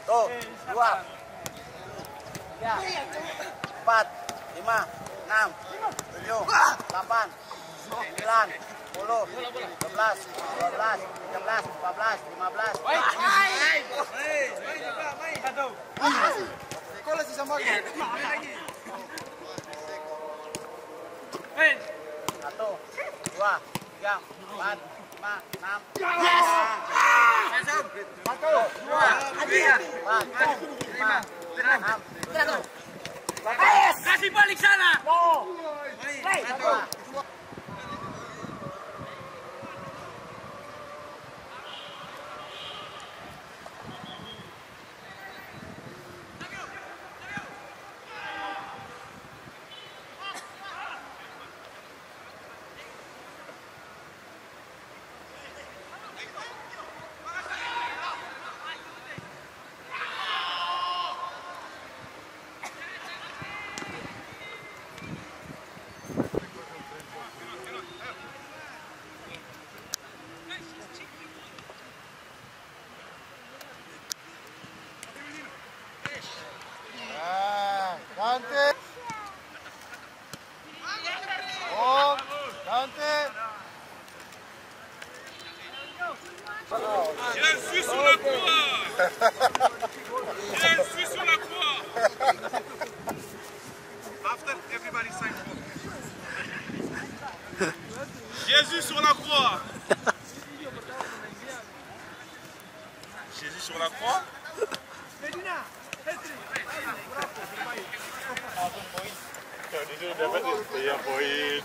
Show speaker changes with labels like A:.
A: Tuh, 2, 3, 4, 5, 6, 7, 8, 9, 10, 11, 12, 13, 14, 15.
B: Kau lah sisa makan.
A: 1, 2, 3, 4, 5, 6. Satu, 2, 3, 4, 5, 6.
C: Kasih balik sana.
B: Dante. Oh, Dante.
D: Je suis sur la croix. Je suis sur la croix. After everybody sign for me. Jésus sur la croix. Jésus sur la croix. Jadi dapat ya poin.